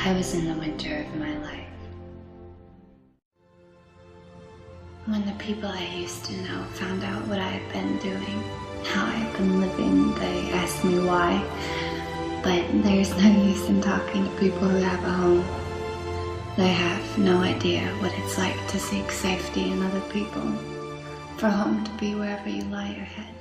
I was in the winter of my life. When the people I used to know found out what I had been doing, how I had been living, they asked me why. But there's no use in talking to people who have a home. They have no idea what it's like to seek safety in other people, for home to be wherever you lie your head.